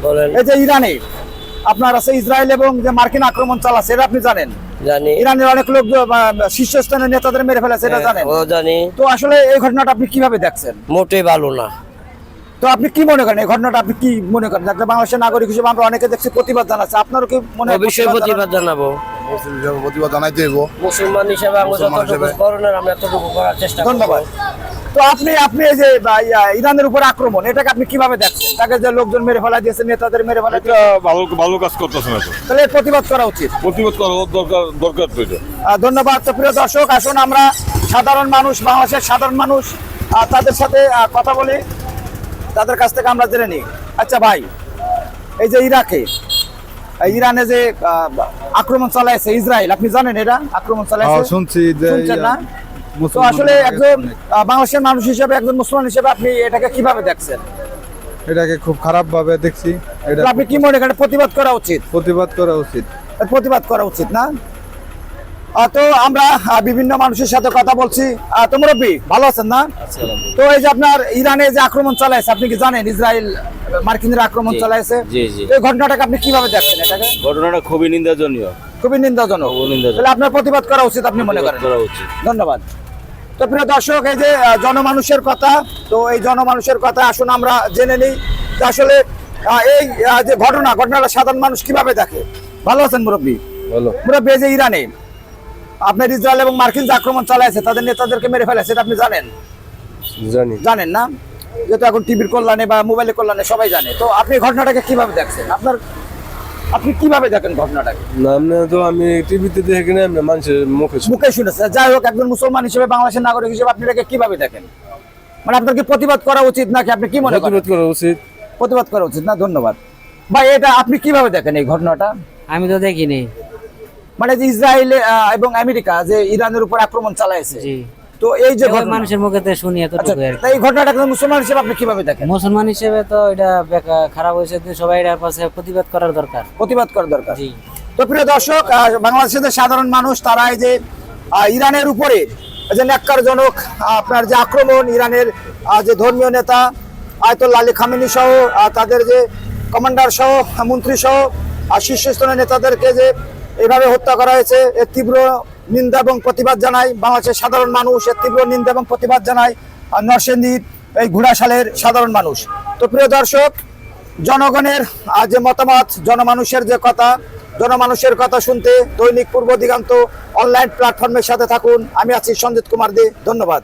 বলেন। এই যে ইরানে আপনার আছে ইসরায়েল এবং যে মার্কিন আক্রমণ চালাচ্ছে এটা আপনি জানেন? জানি। ইরানের অনেক লোক শীর্ষস্থানীয় নেতাদের মেরে ফেলেছে, এটা জানেন? ও জানি। তো আসলে এই ঘটনাটা আপনি কিভাবে দেখছেন? মোটেই ভালো না। তো আপনি কি মনে করেন এই ঘটনাটা, আপনি কি মনে করেন? একটা বাংলাদেশের নাগরিক হিসেবে আমরা অনেকে দেখছি প্রতিবাদ জানাচ্ছে, আপনারও কি মনে হয় অবশ্যই প্রতিবাদ জানাবো। মুসলিম হিসেবে প্রতিবাদ জানাইতে হইব। মুসলমান হিসেবে আমরা যতটুকু করণের আমরা এতটুকু করার চেষ্টা করব। ধন্যবাদ। তো আপনি এই যে ইরানের উপর আক্রমণ, এটাকে আপনি কিভাবে দেখছেন? তাকে যে লোকজন মেরে ফেলা দিয়েছে, নেতাদের মেরে ফেলা দিয়েছে, ভালো ভালো কাজ করতেছে না তো, তাহলে এর প্রতিবাদ করা উচিত। প্রতিবাদ করা দরকার তো এটা। ধন্যবাদ। তো প্রিয় দর্শক, আসুন আমরা সাধারণ মানুষ, বাংলাদেশের সাধারণ মানুষ তাদের সাথে কথা বলি, তাদের কাছ থেকে আমরা জেনে নিই। আচ্ছা ভাই, এই যে ইরানে যে আক্রমণ চালাইছে ইসরায়েল, আপনি জানেন এটা আক্রমণ চালাইছে? শুনছি যে শুনছেন না? তো আসলে একজন বাংলাদেশের মানুষ হিসেবে, একজন মুসলমান হিসেবে আপনি এটাকে কিভাবে দেখছেন? এটাকে খুব খারাপ ভাবে দেখছি। এটা তো আপনি কি মনে করেন প্রতিবাদ করা উচিত? প্রতিবাদ করা উচিত। প্রতিবাদ করা উচিত না? তো আমরা বিভিন্ন মানুষের সাথে কথা বলছি। তো মুরব্বী ভালো আছেন না? তো এই যে আপনার ইরানে যে আক্রমণ চালাইছে, আপনি কি জানেন ইসরায়েল মার্কিনরা আক্রমণ চালাইছে? জি জি। এই ঘটনাটাকে আপনি কিভাবে দেখছেন? এটাকে ঘটনাটা খুবই নিন্দাজনীয়। খুবই নিন্দাজনক। তাহলে আপনার প্রতিবাদ করা উচিত আপনি মনে করেন? করা উচিত। ধন্যবাদ। তো প্রিয় দর্শক, এই যে জনমানুষের কথা, তো এই জনমানুষের কথা আসুন আমরা জেনে নিই যে আসলে এই যে ঘটনাটা সাধারণ মানুষ কিভাবে দেখে। ভালো আছেন মুরব্বী? ভালো। মুরব্বী, এই যে ইরানে আপনার ইসরায়েল এবং মার্কিন যে আক্রমণ চালাইছে, তাদের নেতাদেরকে মেরে ফেলেছে, এটা আপনি জানেন? জানেন না? যেহেতু এখন টিভির কল্যাণে বা মোবাইলের কল্যাণে সবাই জানে। তো আপনি ঘটনাটাকে কিভাবে দেখছেন? আপনি কিভাবে দেখেন ঘটনাটাকে? আমি টিভিতে দেখি না, মানুষের মুখে শুনেছে। যাই হোক, একজন মুসলমান হিসেবে, বাংলাদেশের নাগরিক হিসেবে আপনি এটাকে কিভাবে দেখেন? মানে আপনার কি প্রতিবাদ করা উচিত নাকি আপনি কি মনে করেন? প্রতিবাদ করা উচিত। প্রতিবাদ করা উচিত না? ধন্যবাদ ভাই। এটা আপনি কিভাবে দেখেন এই ঘটনাটা? আমি তো দেখিনি। মানে যে ইসরায়েল এবং আমেরিকা যে ইরানের উপর আক্রমণ চালাইছে, জি। তো এই যে মানুষের মুখে তো শুনি এতটুকু আর কি। এই ঘটনাটা একজন মুসলমান হিসেবে আপনি কিভাবে দেখেন? মুসলমান হিসেবে তো এটা খারাপ হয়েছে, সবাই এটার পাশে প্রতিবাদ করার দরকার। প্রতিবাদ করা দরকার। জি। তো প্রিয় দর্শক, বাংলাদেশের যে সাধারণ মানুষ, তারা এই যে ইরানের উপরে যে ন্যাক্কারজনক আপনার যে আক্রমণ, ইরানের যে ধর্মীয় নেতা আয়াতুল্লাহ আলী খামেনি সহ তাদের যে কমান্ডার সহ মন্ত্রী সহ শীর্ষস্থানীয় নেতাদেরকে যে এইভাবে হত্যা করা হয়েছে, এর তীব্র নিন্দা এবং প্রতিবাদ জানায় বাংলাদেশের সাধারণ মানুষ। এর তীব্র নিন্দা এবং প্রতিবাদ জানায় নরসিংদীর এই ঘোড়াশালের সাধারণ মানুষ। তো প্রিয় দর্শক, জনগণের যে মতামত, জনমানুষের কথা শুনতে দৈনিক পূর্ব দিগন্ত অনলাইন প্ল্যাটফর্মের সাথে থাকুন। আমি আছি সঞ্জিত কুমার দে। ধন্যবাদ।